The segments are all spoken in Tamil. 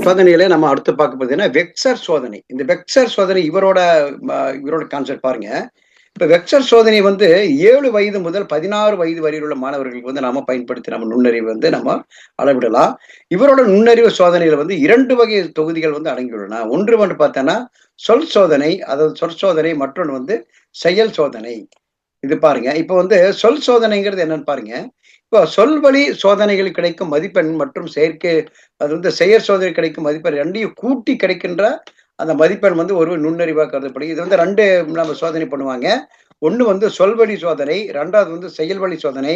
சோதனையில நம்ம அடுத்து பார்க்க பார்த்தீங்கன்னா, வெக்சர் சோதனை. இந்த வெக்சர் சோதனை இவரோட கான்செப்ட் பாருங்க. இப்ப வெக்சர் சோதனை வந்து 7 வயது முதல் 16 வயது வரையில் உள்ள மாணவர்களுக்கு வந்து நாம பயன்படுத்தி நம்ம நுண்ணறிவு வந்து நம்ம அளவிடலாம். இவரோட நுண்ணறிவு சோதனையில வந்து 2 வகை தொகுதிகள் வந்து அடங்கியுள்ளன. ஒன்று வந்து பார்த்தோன்னா, சொல் சோதனை, அதாவது சொற்சோதனை. மற்றொன்று வந்து செயல் சோதனை. இது பாருங்க. இப்ப வந்து சொல் சோதனைங்கிறது என்னன்னு பாருங்க. இப்போ சொல்வழி சோதனைகள் கிடைக்கும் மதிப்பெண் மற்றும் அது வந்து செயற் சோதனை கிடைக்கும் மதிப்பெண் 2யும் கூட்டி கிடைக்கின்ற அந்த மதிப்பெண் வந்து ஒரு நுண்ணறிவா கருதப்படுது. இது வந்து 2 நம்ம சோதனை பண்ணுவாங்க. ஒண்ணு வந்து சொல்வழி சோதனை, 2வது வந்து செயல்வழி சோதனை.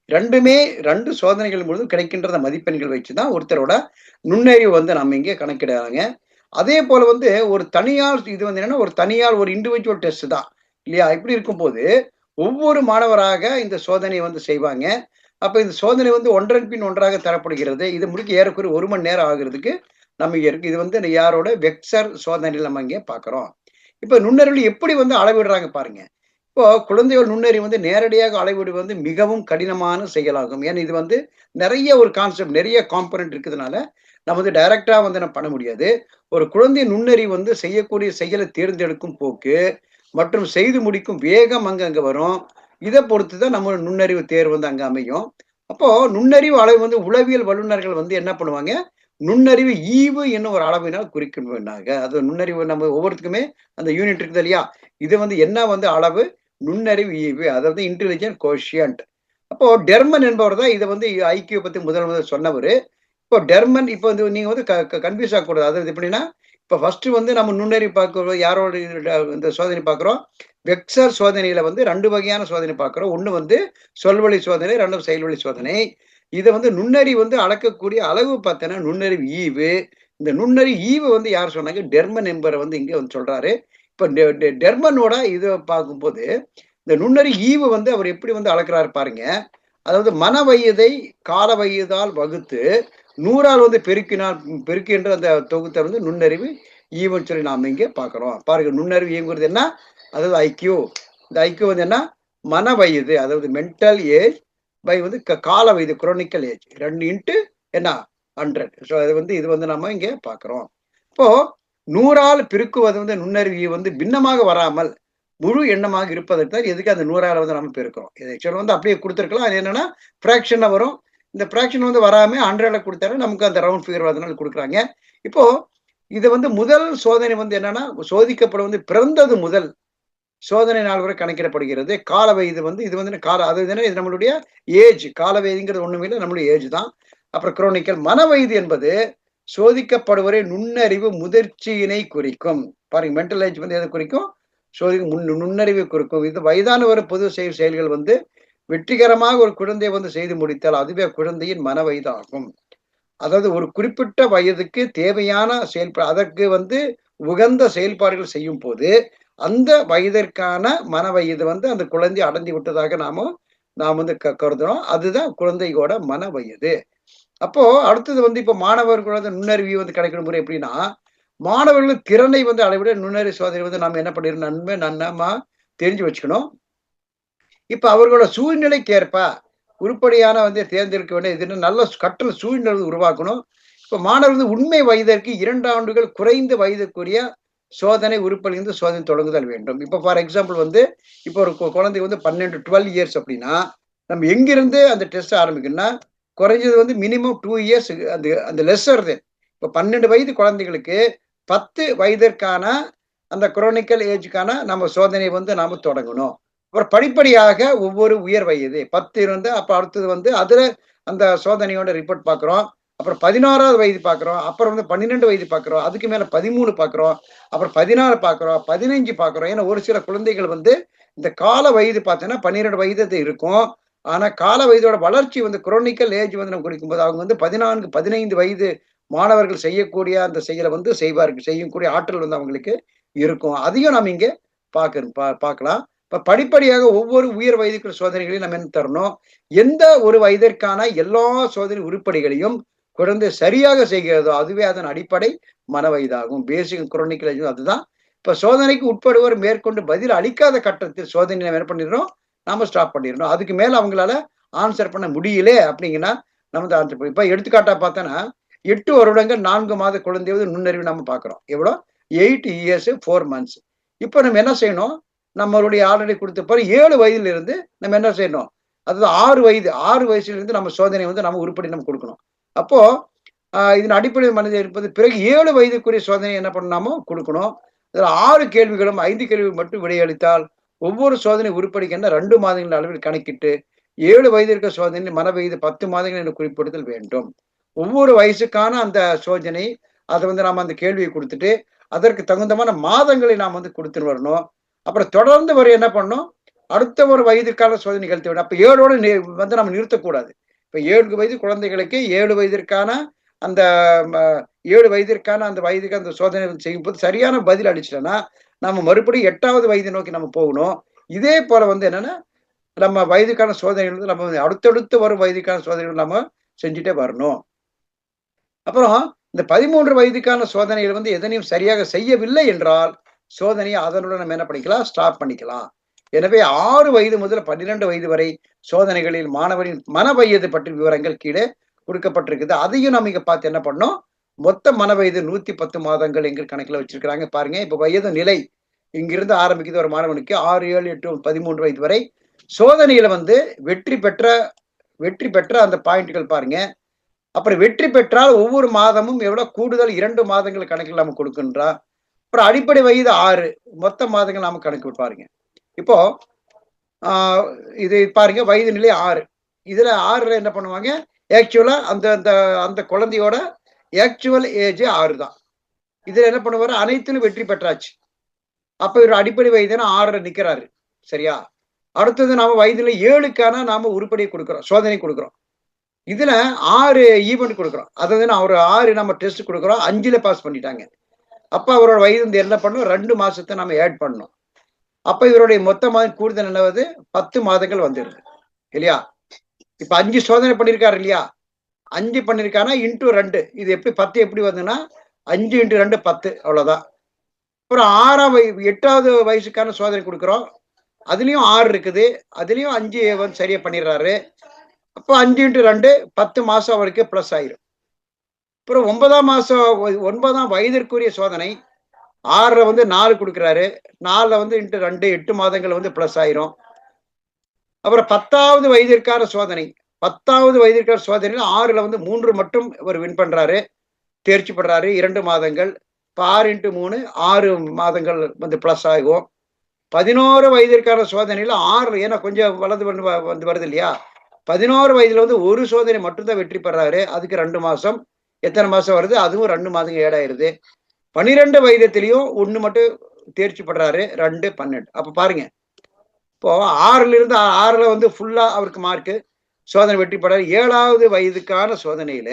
2மே 2 சோதனைகள் முழுவதும் கிடைக்கின்ற அந்த மதிப்பெண்கள் வச்சு தான் ஒருத்தரோட நுண்ணறிவு வந்து நம்ம இங்க கணக்கிடுறாங்க. அதே போல வந்து ஒரு தனியார் இது வந்து என்னன்னா, ஒரு தனியார் ஒரு இண்டிவிஜுவல் டெஸ்ட் தான். இல்லையா? இப்படி இருக்கும்போது, ஒவ்வொரு மாணவராக இந்த சோதனையை வந்து செய்வாங்க. அப்ப இந்த சோதனை வந்து ஒன்றன் பின் ஒன்றாக தரப்படுகிறது. இது முடிக்க ஏறக்குறைய 1 மணி நேரம் ஆகுறதுக்கு நம்ம இங்க இருக்கு. இது வந்து யாரோட வெக்சர் சோதனையில நம்ம இங்க பார்க்கிறோம். இப்ப நுண்ணறிவுல எப்படி வந்து அளவிடுறாங்க பாருங்க. இப்போ குழந்தைகள் நுண்ணறிவு வந்து நேரடியாக அளவிடுவது வந்து மிகவும் கடினமான செயலாகும். ஏன்னா இது வந்து நிறைய ஒரு கான்செப்ட், நிறைய காம்போனன்ட் இருக்கிறதுனால நம்ம வந்து டைரக்டா வந்து நம்ம பண்ண முடியாது. ஒரு குழந்தை நுண்ணறிவு வந்து செய்யக்கூடிய செயலை தேர்ந்தெடுக்கும் போக்கு மற்றும் செய்து முடிக்கும் வேகம் அங்க வரும். இத பொறுத்து தான் நம்ம நுண்ணறிவு தேர்வு வந்து அங்க அமையும். அப்போ நுண்ணறிவு அளவு வந்து உளவியல் வல்லுநர்கள் வந்து என்ன பண்ணுவாங்க? நுண்ணறிவு ஈவு என்னும் ஒரு அளவினால் குறிக்கணும்னாங்க. அது நுண்ணறிவு நம்ம ஒவ்வொருத்துக்குமே அந்த யூனிட் இருக்குது இல்லையா? இது வந்து என்ன வந்து அளவு? நுண்ணறிவு ஈவு. அதாவது இன்டெலிஜென்ட் கோஷியன்ட். அப்போ டெர்மன் என்பவர் தான் இத வந்து ஐக்யூ பத்தி முதல் சொன்னவரு. இப்போ டெர்மன் இப்போ வந்து நீங்க வந்து கன்ஃப்யூஸ் ஆகக்கூடாது. அதாவது எப்படின்னா, இப்ப ஃபர்ஸ்ட் வந்து நம்ம நுண்ணறிவு பார்க்கிறோம். யாரோட இந்த சோதனை பார்க்கிறோம். வெக்சர் சோதனையில வந்து 2 வகையான சோதனை பார்க்கிறோம். ஒண்ணு வந்து சொல்வழி சோதனை, 2 செயல்வழி சோதனை. இத வந்து நுண்ணறிவு வந்து அளக்கக்கூடிய அளவு பார்த்தீங்கன்னா, நுண்ணறிவு ஈவு. இந்த நுண்ணறிவு ஈவு வந்து யார் சொன்னாங்க? டெர்மன் என்பவர் வந்து இங்க வந்து சொல்றாரு. இப்ப டெர்மனோட இத பார்க்கும்போது, இந்த நுண்ணறிவு ஈவு வந்து அவர் எப்படி வந்து அளக்கிறாரு பாருங்க. அதாவது மன வயதை கால வயதால் வகுத்து 100ஆல் வந்து பெருக்கின்ற அந்த தொகுத்தை வந்து நுண்ணறிவு ஈவுன்னு சொல்லி நாம இங்க பார்க்கிறோம். பாருங்க நுண்ணறிவு ஈவுங்கிறது என்ன? அதாவது ஐக்யூ. இந்த ஐக்யூ வந்து என்ன? மன வயது, அதாவது மென்டல் ஏஜ் பை வந்து கால வயது குரோனிக்கல் ஏஜ் 2 இன்ட்டு என்ன 100. ஸோ இது வந்து நம்ம இங்க பார்க்கிறோம். இப்போ 100ஆல் பெருக்குவது வந்து நுண்ணறிவு வந்து பின்னமாக வராமல் முழு எண்ணமாக இருப்பதற்கு தான் எதுக்கு அந்த 100ஆல வந்து நம்ம பெருக்கிறோம். இது ஆக்சுவலா வந்து அப்படியே கொடுத்துருக்கலாம். அது என்னன்னா ஃபிராக்ஷனா வரும். இந்த ஃபிராக்ஷன் வந்து வராம 100ல கொடுத்தாரு நமக்கு அந்த ரவுண்ட் ஃபிகர் வரதுனால கொடுக்குறாங்க. இப்போ இது வந்து முதல் சோதனை வந்து என்னன்னா, சோதிக்கப்படும் வந்து பிறந்தது முதல் சோதனை நாள் வரை கணக்கிடப்படுகிறது. கால வயது வந்து இது வந்து அது இது நம்மளுடைய ஏஜ். கால வயதுங்கிறது ஒண்ணுமே இல்லை, நம்மளுடைய ஏஜ் தான். அப்புறம் குரோனிக்கல் மன வயது என்பது சோதிக்கப்படுவரை நுண்ணறிவு முதிர்ச்சியினை குறிக்கும். பாருங்க மென்டல் ஏஜ் வந்து எதை குறிக்கும்? நுண்ணறிவு குறிக்கும். இது வயதானவர் பொது செயல்கள் வந்து வெற்றிகரமாக ஒரு குழந்தையை வந்து செய்து முடித்தால் அதுவே குழந்தையின் மன வயது ஆகும். அதாவது ஒரு குறிப்பிட்ட வயதுக்கு தேவையான அதற்கு வந்து உகந்த செயல்பாடுகள் செய்யும் போது அந்த வயதிற்கான மன வயது வந்து அந்த குழந்தை அடைந்து விட்டதாக நாம் வந்து கருதுறோம். அதுதான் குழந்தையோட மன வயது. அப்போ அடுத்தது வந்து இப்ப மாணவர்களோட நுண்ணறிவு வந்து கிடைக்கிற முறை எப்படின்னா, மாணவர்கள் திறனை வந்து அளவிட நுண்ணறிவு சோதனை வந்து நம்ம என்ன பண்ணிடணும் நன்னமா தெரிஞ்சு வச்சுக்கணும். இப்ப அவர்களோட சூழ்நிலைக்கு ஏற்ப உருப்படியான வந்து தேர்ந்தெடுக்க வேண்டிய இது நல்ல கற்றல் சூழ்நிலை உருவாக்கணும். இப்ப மாணவர்கள் உண்மை வயதிற்கு 2 ஆண்டுகள் குறைந்த வயதுக்குரிய சோதனை உருப்படிலிருந்து சோதனை தொடங்குதல் வேண்டும். இப்ப ஃபார் எக்ஸாம்பிள் வந்து இப்போ ஒரு குழந்தை வந்து 12 இயர்ஸ் அப்படின்னா நம்ம எங்கிருந்து அந்த டெஸ்ட் ஆரம்பிக்கணும்னா குறைஞ்சது வந்து மினிமம் 2 இயர்ஸ் அந்த அந்த லெஸ்ஸர் தென். இப்ப 12 வயது குழந்தைகளுக்கு 10 வயதிற்கான அந்த குரோனிக்கல் ஏஜுக்கான நம்ம சோதனை வந்து நாம தொடங்கணும். அப்புறம் படிப்படியாக ஒவ்வொரு உயர் வயது 10 இருந்து அப்ப அடுத்தது வந்து அதுல அந்த சோதனையோட ரிப்போர்ட் பார்க்கிறோம். அப்புறம் 16வது வயது பார்க்கிறோம். அப்புறம் வந்து 12 வயது பார்க்கிறோம். அதுக்கு மேல 13 பார்க்கிறோம். அப்புறம் 16 பார்க்கிறோம். 15 பார்க்கிறோம். ஏன்னா ஒரு சில குழந்தைகள் வந்து இந்த கால வயது பார்த்தீங்கன்னா 12 வயது இருக்கும். ஆனா கால வயதோட வளர்ச்சி வந்து குரோனிக்கல் ஏஜ் வந்து நம்ம குறிக்கும்போது அவங்க வந்து 14, 15 வயது மாணவர்கள் செய்யக்கூடிய அந்த செயலை வந்து செய்யக்கூடிய ஆற்றல் வந்து அவங்களுக்கு இருக்கும். அதையும் நம்ம இங்க பார்க்கலாம். இப்ப படிப்படியாக ஒவ்வொரு உயர் வயதுக்குள்ள சோதனைகளையும் நம்ம என்ன தரணும்? எந்த ஒரு வயதிற்கான எல்லா சோதனை உருப்படிகளையும் குழந்தை சரியாக செய்கிறதோ அதுவே அதன் அடிப்படை மன வயதாகும். பேசிக் குரோனிக்கல் ஏஜ் அதுதான். இப்ப சோதனைக்கு உட்படுவோர் மேற்கொண்டு பதில் அளிக்காத கட்டத்தில் சோதனை நம்ம என்ன பண்ணிடுறோம்? நாம ஸ்டாப் பண்ணிடணும். அதுக்கு மேல அவங்களால ஆன்சர் பண்ண முடியல அப்படிங்கன்னா நம்ம ஆன்சர் பண்ணி இப்ப எடுத்துக்காட்டா பார்த்தோன்னா 8 வருடங்கள் 4 மாத குழந்தையோட நுண்ணறிவு நம்ம பார்க்கிறோம். எவ்வளோ? 8 இயர்ஸ் 4 மந்த்ஸ். இப்போ நம்ம என்ன செய்யணும்? நம்மளுடைய ஆல்ரெடி கொடுத்த பாரு 7 வயதில இருந்து நம்ம என்ன செய்யணும்? அதாவது 6 வயசுல இருந்து நம்ம சோதனை வந்து நம்ம உருப்படி நம்ம கொடுக்கணும். அப்போ இதன் அடிப்படை மனிதன் இருப்பது பிறகு 7 வயதுக்குரிய சோதனை என்ன பண்ணாமோ கொடுக்கணும். அதில் 6 கேள்விகளும் 5 கேள்வி மட்டும் விடையளித்தால் ஒவ்வொரு சோதனை உருப்படிக்கு என்ன 2 மாதங்கள் அளவில் கணக்கிட்டு 7 வயதிற்கு சோதனை மன வயது 10 மாதங்கள் என்று குறிப்பிடுதல் வேண்டும். ஒவ்வொரு வயசுக்கான அந்த சோதனை அதை வந்து நாம அந்த கேள்வியை கொடுத்துட்டு அதற்கு தகுந்தமான மாதங்களை நாம் வந்து கொடுத்துட்டு வரணும். அப்புறம் தொடர்ந்து வர என்ன பண்ணணும்? அடுத்த ஒரு வயதுக்கான சோதனை நிகழ்த்த வேண்டும். அப்ப 7ஓட வந்து நம்ம நிறுத்தக்கூடாது. இப்ப 7 வயது குழந்தைகளுக்கு 7 வயதிற்கான அந்த 7 வயதிற்கான அந்த வயதுக்கு அந்த சோதனை செய்யும்போது சரியான பதில் அளிச்சிட்டோம்னா நம்ம மறுபடியும் 8வது வயதை நோக்கி நம்ம போகணும். இதே போல வந்து என்னன்னா நம்ம வயதுக்கான சோதனைகள் வந்து நம்ம அடுத்தடுத்து வரும் வயதுக்கான சோதனைகள் நம்ம செஞ்சுட்டே வரணும். அப்புறம் இந்த 13 வயதுக்கான சோதனைகள் வந்து எதனையும் சரியாக செய்யவில்லை என்றால் சோதனையை அதனுடன் நம்ம என்ன பண்ணிக்கலாம்? ஸ்டாப் பண்ணிக்கலாம். எனவே 6 வயது முதல் 12 வயது வரை சோதனைகளில் மாணவரின் மன வயது பற்றிய விவரங்கள் கீழே கொடுக்கப்பட்டிருக்குது. அதையும் நம்ம இங்க பார்த்து என்ன பண்ணோம்? மொத்த மன வயது 110 மாதங்கள் எங்கள் கணக்குல வச்சிருக்கிறாங்க பாருங்க. இப்ப வயது நிலை இங்கிருந்து ஆரம்பிக்குது ஒரு மாணவனுக்கு 6, 7, 8, 13 வயது வரை சோதனையில வந்து வெற்றி பெற்ற அந்த பாயிண்ட்கள் பாருங்க. அப்புறம் வெற்றி பெற்றால் ஒவ்வொரு மாதமும் எவ்வளவு கூடுதல் 2 மாதங்கள் கணக்கில் நம்ம கொடுக்கின்றா. அப்புறம் அடிப்படை வயது 6 மொத்த மாதங்கள் நாம கணக்கு பாருங்க. இப்போ இது பாருங்க வயது நிலை 6. இதுல 6ல என்ன பண்ணுவாங்க? ஆக்சுவலா அந்த அந்த அந்த குழந்தையோட ஆக்சுவல் ஏஜ் 6 தான். இதுல என்ன பண்ணுவாரு? அனைத்திலும் வெற்றி பெற்றாச்சு. அப்ப இவர் அடிப்படை வயதுனா 6ல நிக்கிறாரு. சரியா? அடுத்தது நாம வயதுல 7க்கான நாம உருப்படியை கொடுக்கிறோம், சோதனை கொடுக்கிறோம். இதுல 6 ஈவெண்ட் கொடுக்குறோம். அதாவது ஒரு 6 நம்ம டெஸ்ட் கொடுக்குறோம். 5ல பாஸ் பண்ணிட்டாங்க. அப்ப அவரோட வயது வந்து என்ன பண்ணும்? 2 மாசத்தை நம்ம ஆட் பண்ணணும். அப்ப இவருடைய மொத்த மாதம் கூடுதல் என்னவது 10 மாதங்கள் வந்துடுது இல்லையா? இப்ப 5 சோதனை பண்ணிருக்காரு இல்லையா? 5 பண்ணிருக்கானா இன்டூ 2 இது எப்படி 10 எப்படி வந்துன்னா 5 × 2 10 அவ்வளவுதான். அப்புறம் 8வது வயசுக்கான சோதனை கொடுக்குறோம். அதுலயும் 6 இருக்குது. அதுலயும் 5 வந்து சரியா பண்ணிடுறாரு. அப்போ 5 × 2 10 மாசம் அவருக்கு பிளஸ் ஆயிரும். அப்புறம் 9ஆம் வயதிற்குரிய சோதனை 6ல வந்து 4 கொடுக்குறாரு. 4ல வந்து × 2 8 மாதங்கள் வந்து பிளஸ் ஆயிரும். அப்புறம் 10வது வயதிற்கான சோதனை 10வது வயதிற்கான சோதனையில் 6ல வந்து 3 மட்டும் அவர் வின் பண்றாரு, தேர்ச்சி பண்றாரு 2 மாதங்கள். இப்போ 6 × 3 6 மாதங்கள் வந்து பிளஸ் ஆகும். 11 வயதிற்கான சோதனையில் 6 ஏன்னா கொஞ்சம் வலது வந்து வருது இல்லையா? 11 வயதுல வந்து ஒரு சோதனை மட்டும்தான் வெற்றி பெறாரு. அதுக்கு 2 மாசம். எத்தனை மாசம் வருது? அதுவும் 2 மாதம் ஏடாயிருது. 12 வயதத்திலையும் 1 மட்டும் தேர்ச்சி படுறாரு. 2 12. அப்ப பாருங்க. இப்போ 6ல இருந்து 6ல வந்து ஃபுல்லா அவருக்கு மார்க்கு சோதனை வெற்றி பெறாரு. 7வது வயதுக்கான சோதனையில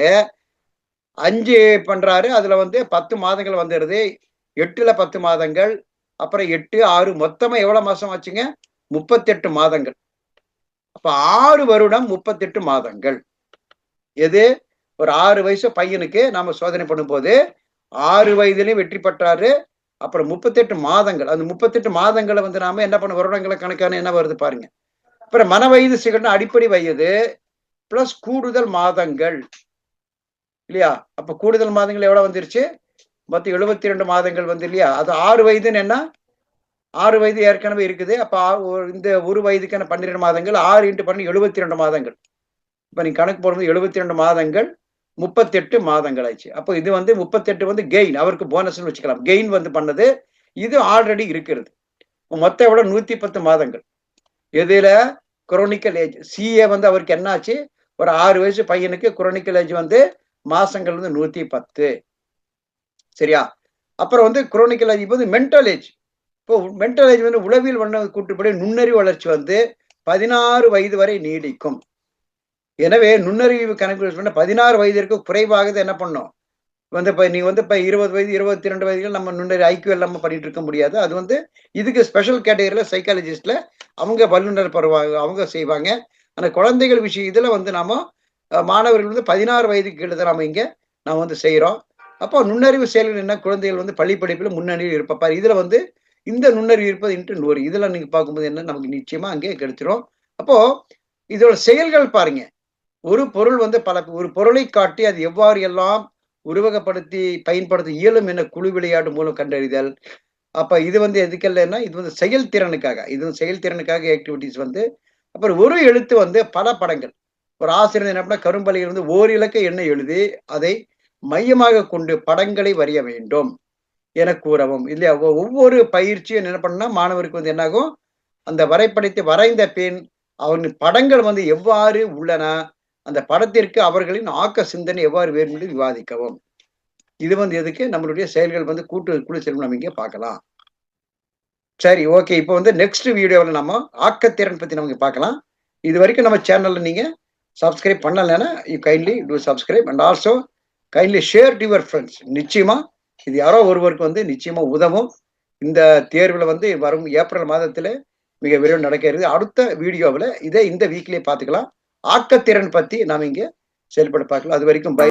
5 பண்றாரு. அதுல வந்து 10 மாதங்கள் வந்துடுது. 8ல 10 மாதங்கள். அப்புறம் 8 6 மொத்தமா எவ்வளவு மாசம் ஆச்சுங்க? 38 மாதங்கள். அப்ப 6 வருடம் 38 மாதங்கள். எது? ஒரு 6 வயசு பையனுக்கு நாம சோதனை பண்ணும்போது 6 வயதிலையும் வெற்றி பெற்றாரு. அப்புறம் 38 மாதங்கள். அந்த 38 மாதங்களை வந்து நாம என்ன பண்ண வருடங்களை கணக்கான என்ன வருது பாருங்க. அப்புறம் மன வயது சிகட்னா அடிப்படை வயது பிளஸ் கூடுதல் மாதங்கள் இல்லையா? அப்ப கூடுதல் மாதங்கள் எவ்வளவு வந்துருச்சு? மொத்தம் 72 மாதங்கள் வந்து இல்லையா? அது 6 வயதுன்னு என்ன? 6 வயது ஏற்கனவே இருக்குது. அப்ப இந்த ஒரு வயதுக்கான 12 மாதங்கள் 6 × 12 72 மாதங்கள். இப்ப நீங்க கணக்கு போடும்போது 72 மாதங்கள் 38 மாதங்கள் ஆச்சு. அப்போ இது வந்து 38 வந்து கெயின், அவருக்கு போனஸ்ன்னு வச்சுக்கலாம். கெயின் வந்து பண்ணது இது ஆல்ரெடி இருக்கிறது. மொத்தம் எவ்வளவு? 110 மாதங்கள். எதுல? Chronicle age. சிஏ வந்து அவருக்கு என்ன ஆச்சு? ஒரு 6 வயசு பையனுக்கு குரோனிக்கல் ஏஜ் வந்து மாசங்கள் வந்து 110. சரியா? அப்புறம் வந்து குரோனிக்கல் ஏஜ் வந்து மென்டல் ஏஜ். இப்போ மென்டல் ஏஜ் வந்து உளவியல் கூட்டுப்படி நுண்ணறிவு வளர்ச்சி வந்து 16 வயது வரை நீடிக்கும். எனவே நுண்ணறிவு கணக்கு 16 வயதிற்கு குறைவாக என்ன பண்ணும் வந்து இப்ப நீ வந்து இப்ப 20 வயது 22 வயதுகள் நம்ம நுண்ணறி ஐக்கியம் இல்லாம பண்ணிட்டு இருக்க முடியாது. அது வந்து இதுக்கு ஸ்பெஷல் கேட்டகரியில சைக்காலஜிஸ்ட்ல அவங்க வல்லுநர் பருவாங்க, அவங்க செய்வாங்க. ஆனா குழந்தைகள் விஷயம் இதுல வந்து நாம மாணவர்கள் வந்து 16 வயதுக்கு கீழே தான் நாம வந்து செய்யறோம். அப்போ நுண்ணறிவு செயல்கள் என்ன? குழந்தைகள் வந்து பள்ளி படிப்பில் முன்னணியில் இருப்பா. இதுல வந்து இந்த நுண்ணறிவு இருப்பது இன்ட்டு 100. இதுல நீங்க பார்க்கும்போது என்ன நமக்கு நிச்சயமா அங்கே கிடைச்சிரும். அப்போ இதோட செயல்கள் பாருங்க. ஒரு பொருள் வந்து ஒரு பொருளை காட்டி அது எவ்வாறு எல்லாம் உருவகப்படுத்தி பயன்படுத்த இயலும் என குழு விளையாட்டு மூலம் கண்டறிதல். அப்ப இது வந்து எதுக்கல்லன்னா, இது வந்து செயல்திறனுக்காக. இது செயல்திறனுக்காக ஆக்டிவிட்டீஸ் வந்து அப்புறம் ஒரு எழுத்து வந்து பல படங்கள். ஒரு ஆசிரியர் என்ன பண்ணா, கரும்பலகையில் வந்து ஓரிலக்க எண்ணை எழுதி, அதை மையமாக கொண்டு படங்களை வரைய வேண்டும் என கூறவும். இல்லையா? ஒவ்வொரு பயிற்சியும் என்ன பண்ணா, மாணவருக்கு வந்து என்னாகும், அந்த வரைபடத்தை வரைந்த பின், அவரின் படங்கள் வந்து எவ்வாறு உள்ளன, அந்த படத்திற்கு அவர்களின் ஆக்க சிந்தனை எவ்வாறு வேறும் என்று விவாதிக்கவும். இது வந்து எதுக்கு? நம்மளுடைய செயல்கள் வந்து குழு செயல்கள் நம்ம இங்க பார்க்கலாம். சரி, ஓகே. இப்போ வந்து நெக்ஸ்ட் வீடியோல நம்ம ஆக்கத்திறன் பத்தி நம்ம இங்க பார்க்கலாம். இதுவரைக்கும் நம்ம சேனல்ல நீங்க சப்ஸ்கிரைப் பண்ணலன்னா, you kindly two subscribe and also kindly share to your friends. நிச்சயமா இது யாரோ ஒருவருக்கு வந்து நிச்சயமா உதவும். இந்த தேர்வுல வந்து வரும் ஏப்ரல் மாதத்துல மிக விரைவில் நடக்கிறது. அடுத்த வீடியோவுல இந்த வீக்லயே பார்த்துக்கலாம். ஆக்கத்திறன் பத்தி நாம இங்க செயல்பட பார்க்கலாம். அது வரைக்கும் பை.